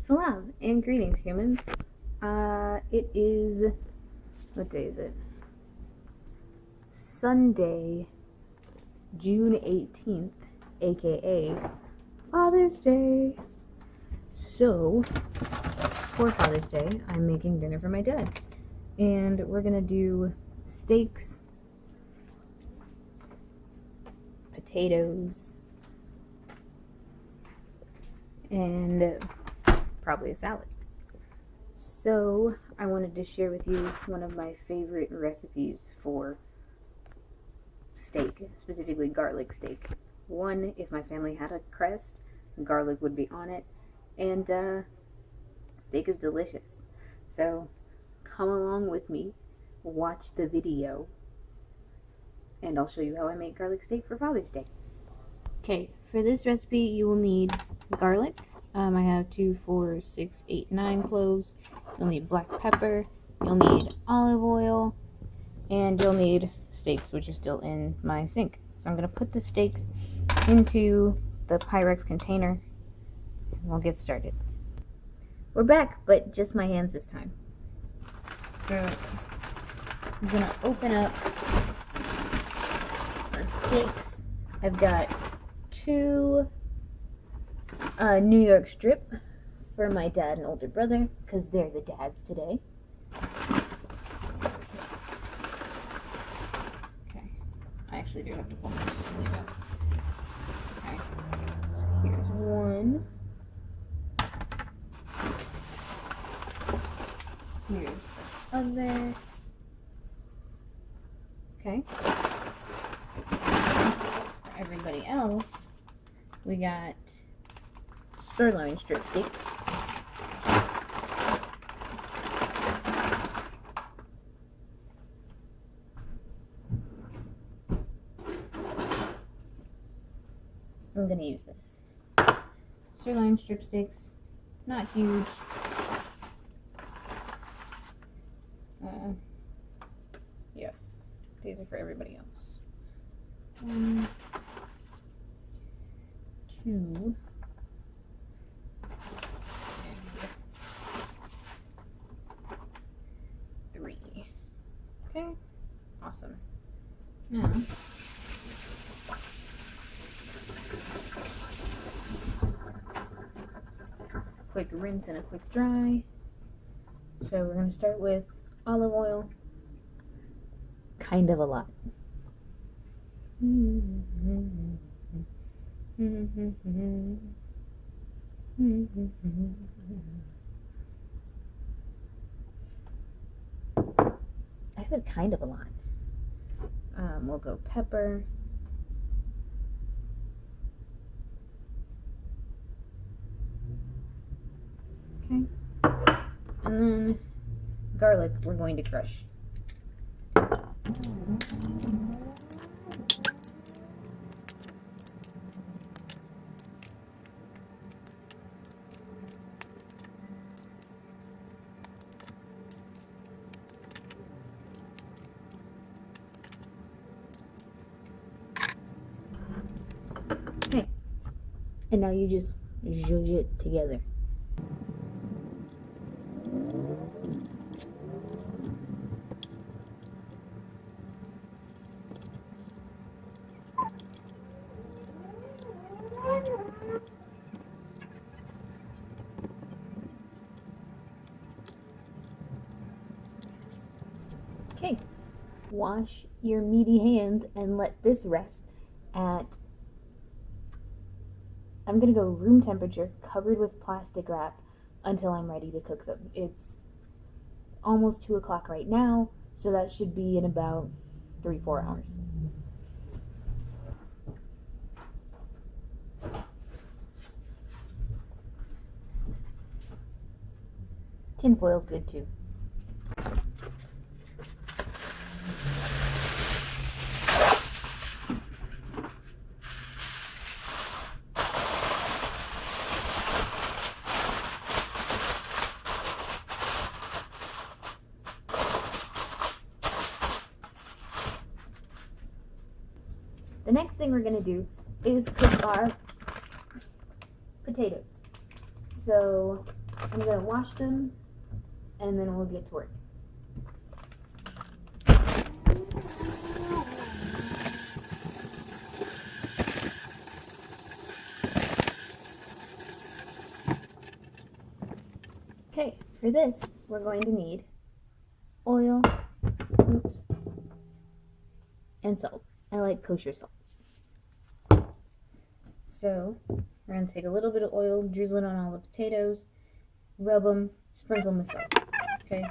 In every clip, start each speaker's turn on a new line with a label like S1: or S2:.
S1: Salaam and greetings, humans. It is, what day is it? Sunday, June 18th, aka Father's Day. So, for Father's Day, I'm making dinner for my dad. And we're gonna do steaks, potatoes, and probably a salad. So I wanted to share with you one of my favorite recipes for steak, specifically garlic steak. One, if my family had a crest, garlic would be on it, and steak is delicious. So come along with me, watch the video, and I'll show you how I make garlic steak for Father's Day. Okay, for this recipe you will need garlic. I have 2, 4, 6, 8, 9 cloves. You'll need black pepper. You'll need olive oil. And you'll need steaks, which are still in my sink. So I'm going to put the steaks into the Pyrex container, and we'll get started. We're back, but just my hands this time. So I'm going to open up our steaks. I've got 2 New York strip for my dad and older brother, because they're the dads today. Okay, I actually do have to pull my sleeve up. Okay, here's one. Here's the other. Okay. For everybody else, we got sirloin strip steaks. I'm gonna use this. Sirloin strip steaks, not huge. Yeah, these are for everybody else. 1, 2. 3. Okay, awesome. Now, quick rinse and a quick dry. So we're going to start with olive oil, kind of a lot. I said kind of a lot. We'll go pepper. Okay. And then garlic we're going to crush. Okay. And now you just zhuzh it together. Okay, wash your meaty hands and let this rest at, I'm going to go room temperature, covered with plastic wrap, until I'm ready to cook them. It's almost 2 o'clock right now, so that should be in about 3-4 hours. Tin foil's good too. The next thing we're going to do is cook our potatoes. So I'm going to wash them and then we'll get to work. Okay, for this, we're going to need oil, and salt. I like kosher salt. So, we're going to take a little bit of oil, drizzle it on all the potatoes, rub them, sprinkle them with salt. Okay?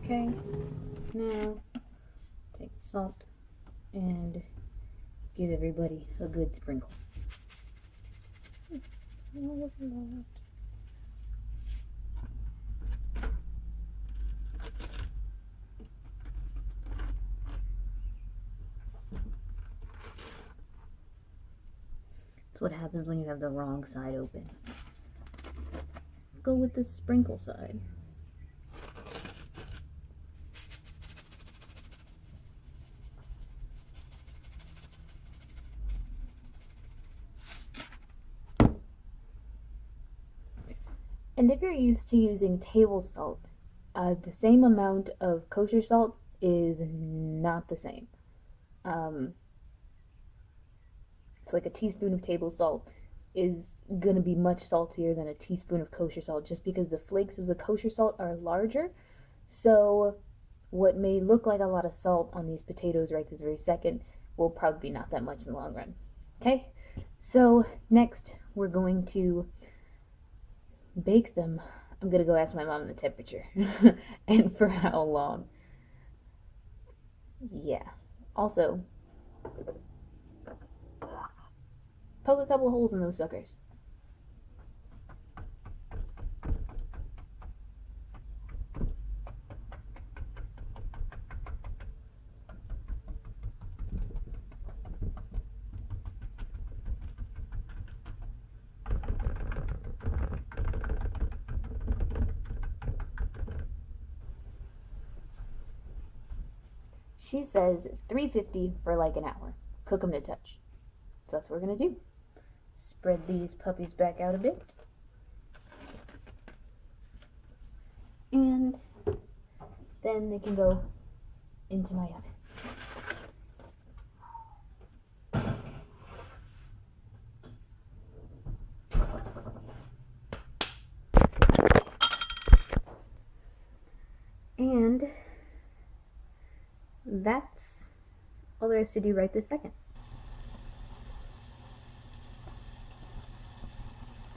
S1: Okay, now take the salt and give everybody a good sprinkle. That's what happens when you have the wrong side open. Go with the sprinkle side. And if you're used to using table salt, the same amount of kosher salt is not the same. It's like a teaspoon of table salt is going to be much saltier than a teaspoon of kosher salt just because the flakes of the kosher salt are larger. So what may look like a lot of salt on these potatoes right this very second will probably be not that much in the long run. Okay, so next we're going to bake them. I'm gonna go ask my mom the temperature and for how long. Yeah. Also, poke a couple of holes in those suckers. She says 350 for like an hour. Cook them to touch. So that's what we're going to do. Spread these puppies back out a bit. And then they can go into my oven. And that's all there is to do right this second.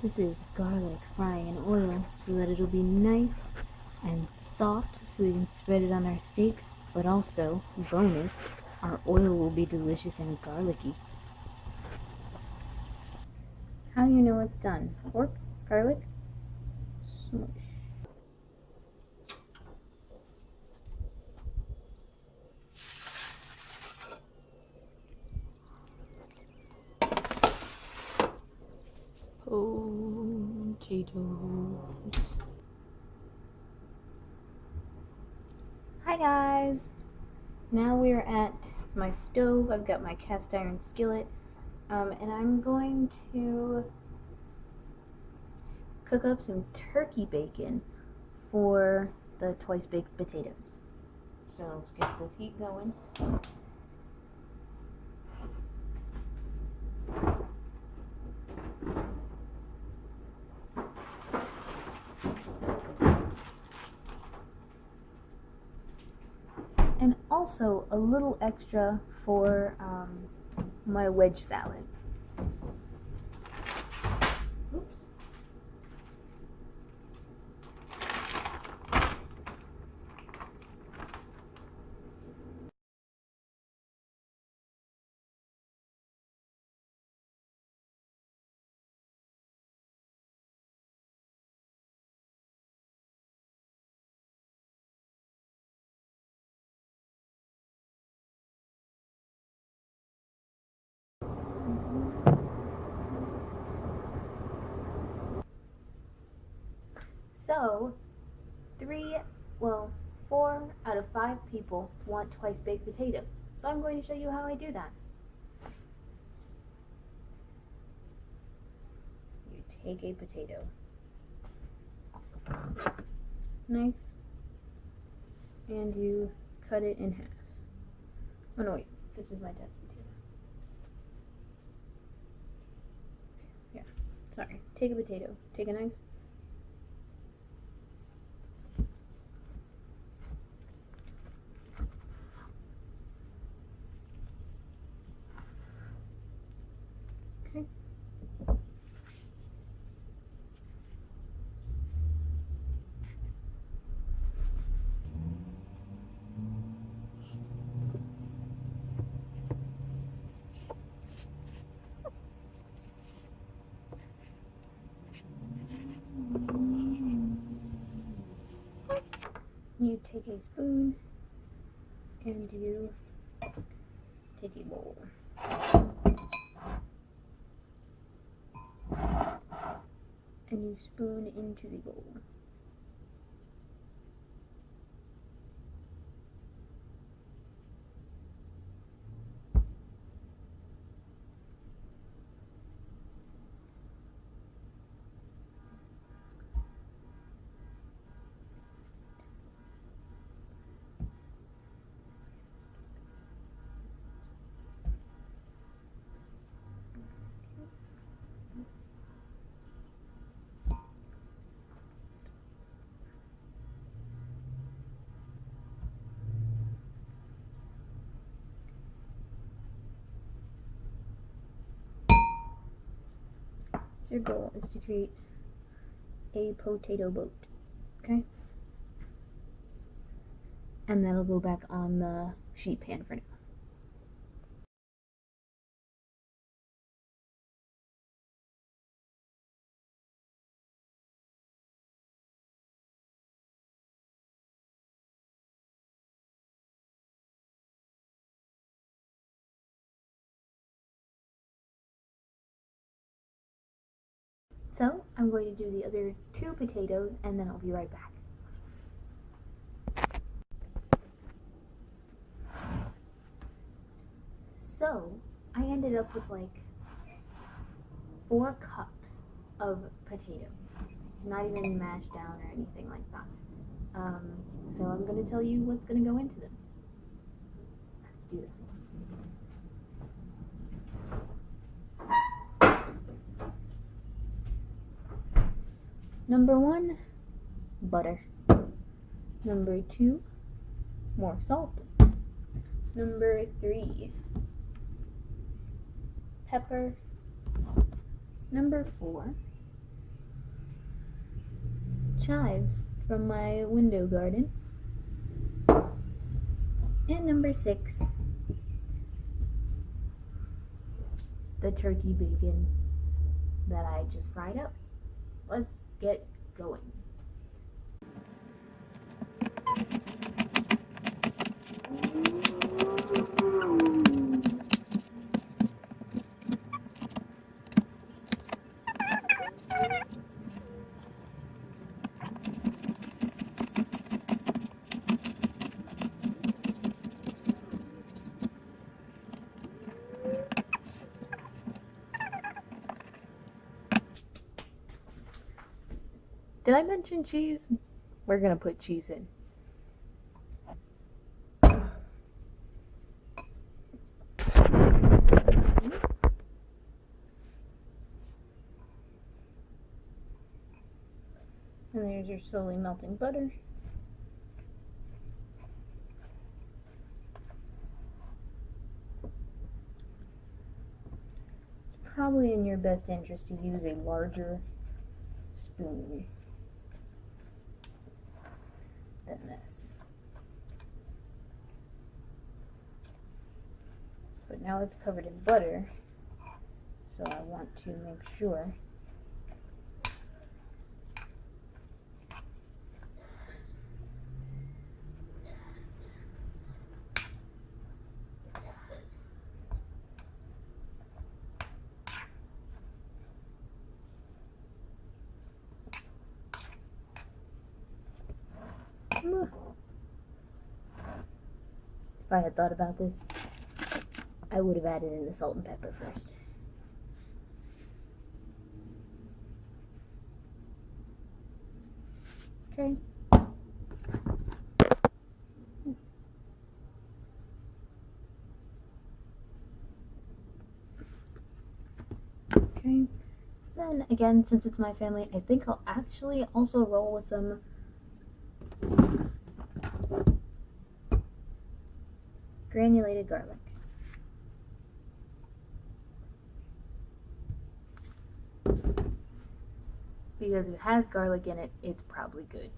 S1: This is garlic frying in oil so that it'll be nice and soft so we can spread it on our steaks, but also, bonus, our oil will be delicious and garlicky. How do you know it's done? Pork? Garlic? Smush. Potatoes. Hi guys! Now we're at my stove. I've got my cast iron skillet, and I'm going to cook up some turkey bacon for the twice baked potatoes. So let's get this heat going. And also a little extra for my wedge salads. Oops. So, 4 out of 5 people want twice baked potatoes, so I'm going to show you how I do that. You take a potato, knife, and you cut it in half. Oh no, wait, this is my dad's potato. Yeah, sorry. Take a potato, take a knife. Okay. You take a spoon and you take a bowl. And you spoon into the bowl. So your goal is to create a potato boat, okay? And that'll go back on the sheet pan for now. So I'm going to do the other 2 potatoes and then I'll be right back. So I ended up with like 4 cups of potato, not even mashed down or anything like that. So I'm going to tell you what's going to go into them. Let's do that. Number 1, butter. Number 2, more salt. Number 3, pepper. Number 4, chives from my window garden. And number 6, the turkey bacon that I just fried up. Let's get going. Did I mention cheese? We're gonna put cheese in. And there's your slowly melting butter. It's probably in your best interest to use a larger spoon than this. But now it's covered in butter, so I want to make sure I had thought about this, I would have added in the salt and pepper first. Okay. Okay. Then again, since it's my family, I think I'll actually also roll with some granulated garlic. Because if it has garlic in it, it's probably good.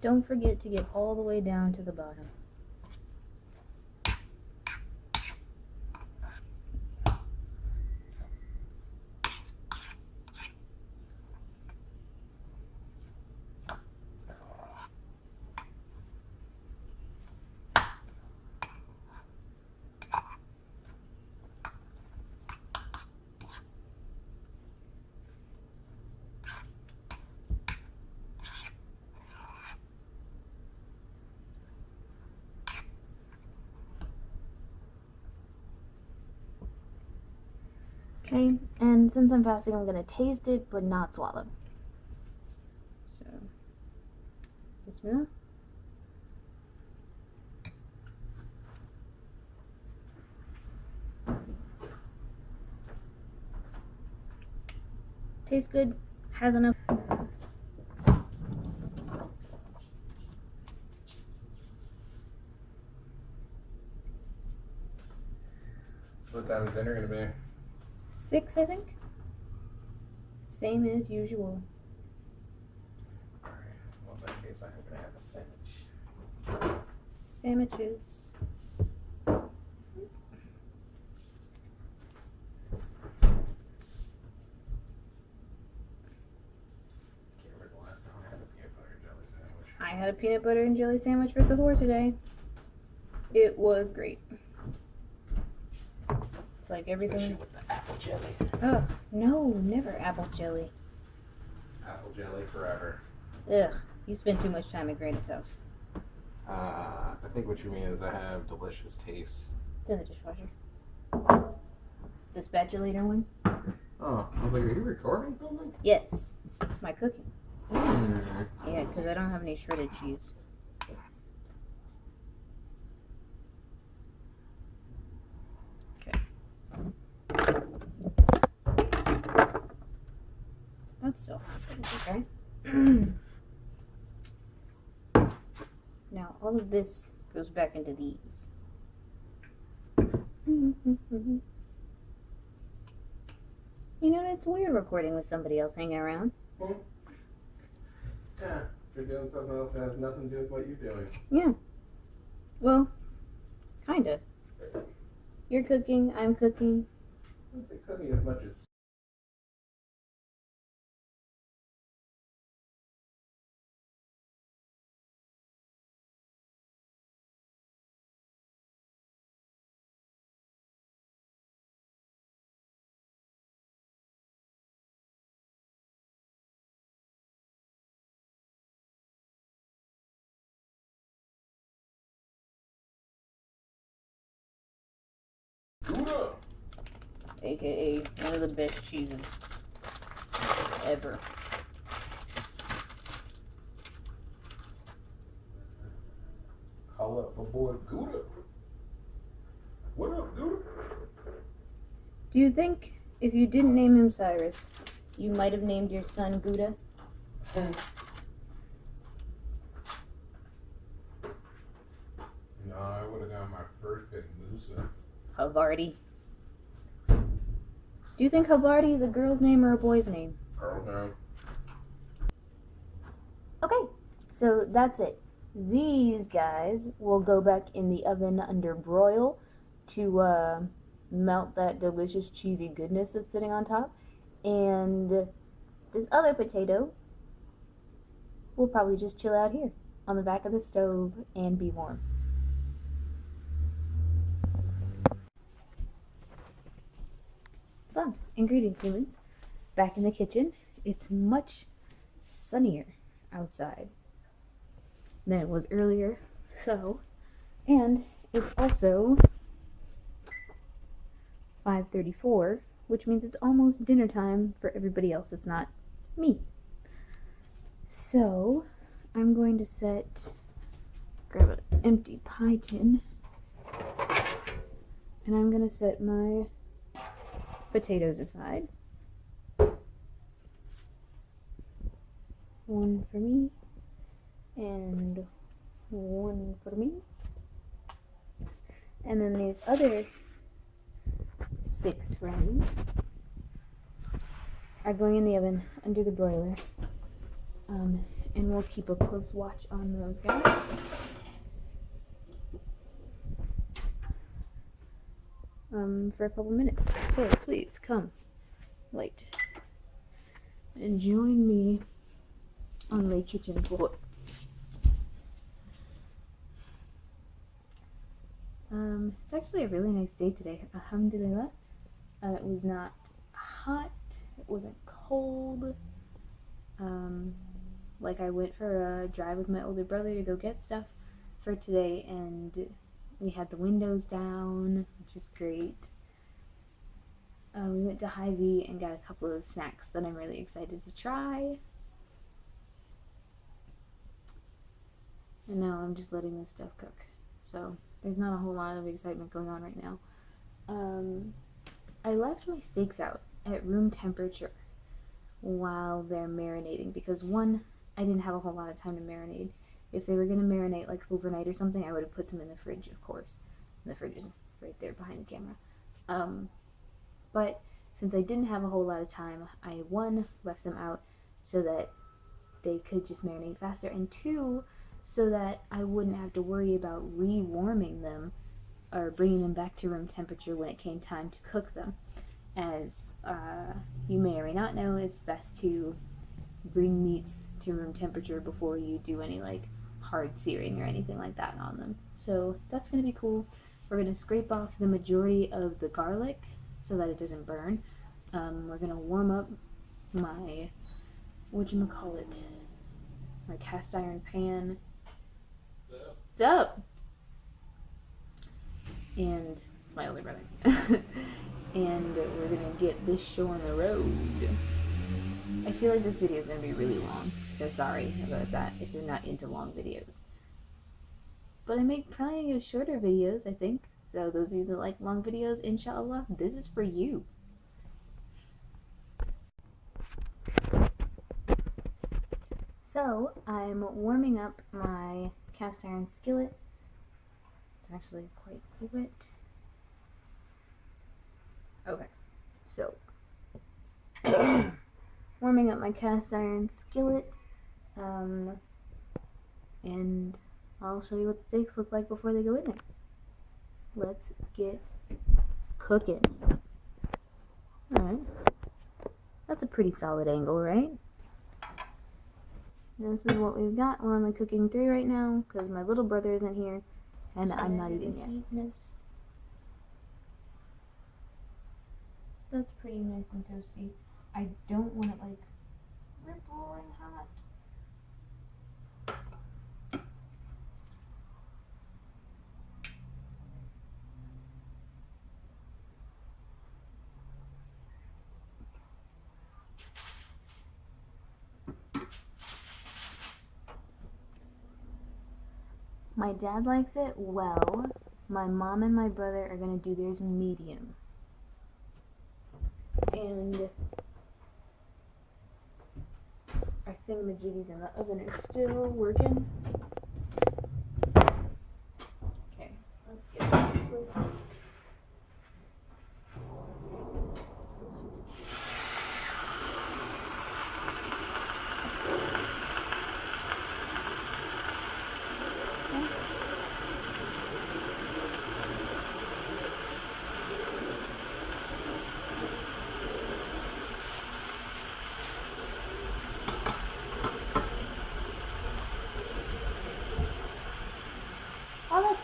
S1: Don't forget to get all the way down to the bottom. Okay, and since I'm fasting, I'm going to taste it, but not swallow. So, bismillah. Tastes good, has enough.
S2: What time is dinner gonna be?
S1: 6, I think. Same as usual.
S2: Alright, well in that case I'm gonna have a sandwich.
S1: Sandwiches.
S2: Can't remember the last time I had a peanut butter and jelly sandwich.
S1: I had a peanut butter and jelly sandwich for sahur today. It was great. It's like everything.
S2: Especially with the apple jelly.
S1: Oh, no, never apple jelly.
S2: Apple jelly forever.
S1: Ugh, you spend too much time at Granny's house.
S2: I think what you mean is I have delicious taste.
S1: It's in the dishwasher. The spatulator one?
S2: Oh, I was like, are you recording something?
S1: Yes. My cooking.
S2: Mm.
S1: Yeah, because I don't have any shredded cheese. Okay. That's still hot, but it's okay. Now, all of this goes back into these. You know, it's weird recording with somebody else hanging around.
S2: Yeah, if you're doing something else that has nothing to do with what you're doing.
S1: Yeah. Well, kinda. You're cooking, I'm cooking.
S2: I wouldn't say cooking as much as Gouda!
S1: AKA one of the best cheeses ever.
S2: Call up my boy Gouda. What up, Gouda?
S1: Do you think if you didn't name him Cyrus, you might have named your son Gouda?
S2: No, I would have got my first pick, Musa.
S1: Havarti. Do you think Havarti is a girl's name or a boy's name?
S2: Girl name.
S1: Okay, so that's it. These guys will go back in the oven under broil to melt that delicious cheesy goodness that's sitting on top. And this other potato will probably just chill out here on the back of the stove and be warm. So, ingredients, humans. Back in the kitchen. It's much sunnier outside than it was earlier. So, and it's also 5:34, which means it's almost dinner time for everybody else. It's not me. So, I'm going to grab an empty pie tin, and I'm going to set my potatoes aside. One for me, and one for me. And then these other 6 friends are going in the oven under the broiler. And we'll keep a close watch on those guys. For a couple minutes. So please come, light, and join me on my kitchen floor. It's actually a really nice day today. Alhamdulillah. It was not hot. It wasn't cold. Like I went for a drive with my older brother to go get stuff for today, and we had the windows down, which was great. We went to Hy-Vee and got a couple of snacks that I'm really excited to try. And now I'm just letting this stuff cook. So there's not a whole lot of excitement going on right now. I left my steaks out at room temperature while they're marinating because one, I didn't have a whole lot of time to marinate. If they were going to marinate like overnight or something, I would have put them in the fridge, of course. And the fridge is right there behind the camera. But since I didn't have a whole lot of time, I, one, left them out so that they could just marinate faster, and two, so that I wouldn't have to worry about re-warming them or bringing them back to room temperature when it came time to cook them. As you may or may not know, it's best to bring meats to room temperature before you do any like hard searing or anything like that on them. So that's going to be cool. We're going to scrape off the majority of the garlic so that it doesn't burn. We're going to warm up my, whatchamacallit, my cast iron pan. What's up? And it's my older brother. And we're going to get this show on the road. I feel like this video is going to be really long, so sorry about that if you're not into long videos. But I make plenty of shorter videos, I think. So those of you that like long videos, inshallah, this is for you. So I'm warming up my cast iron skillet. It's actually quite wet. Okay, so warming up my cast iron skillet, and I'll show you what the steaks look like before they go in there. Let's get cooking. Alright, that's a pretty solid angle, right? This is what we've got. We're only cooking 3 right now because my little brother isn't here and I'm not eating yet. That's pretty nice and toasty. I don't want it like rip roaring hot. My dad likes it well. My mom and my brother are gonna do theirs medium. And our thingamajiggies in the oven are still working. Okay, let's get this.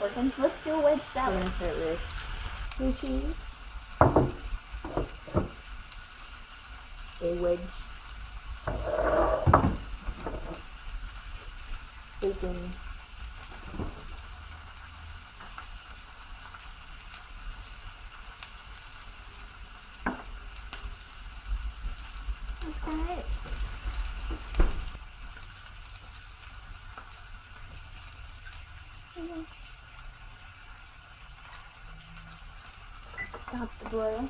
S3: working. Let's do a wedge
S1: We're
S3: salad.
S1: gonna start with
S3: Blue cheese.
S1: a wedge, bacon,
S3: Okay. Stop the boil.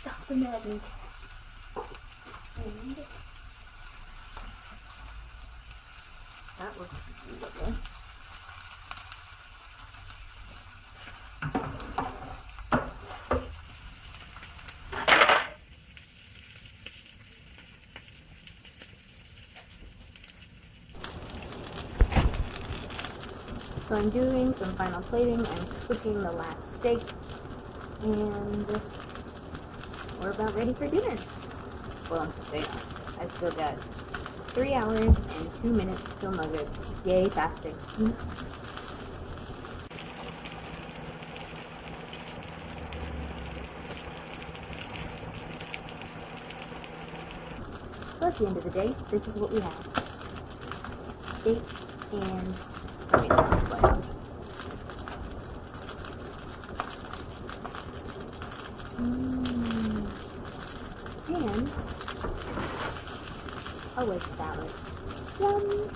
S3: Stop the madness. And
S1: that looks beautiful. So I'm doing some final plating. I'm cooking the last steak, and we're about ready for dinner. Well, I've still got 3 hours and 2 minutes till Maghrib. Yay, fasting. So at the end of the day, this is what we have. Steak and tomato slice. And a wedge salad. Yum!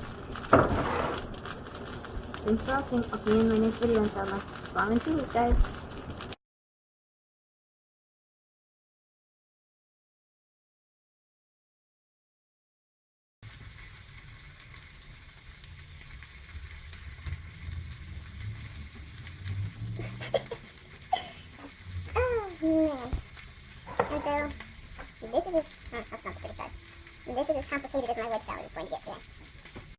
S1: Thanks for watching. I'll see you in my next video, inshallah. Salaam and peace, guys.
S4: Oh, man. And so, this is as, that's not the pretty side. This is as complicated as my wedge salad is going to get today.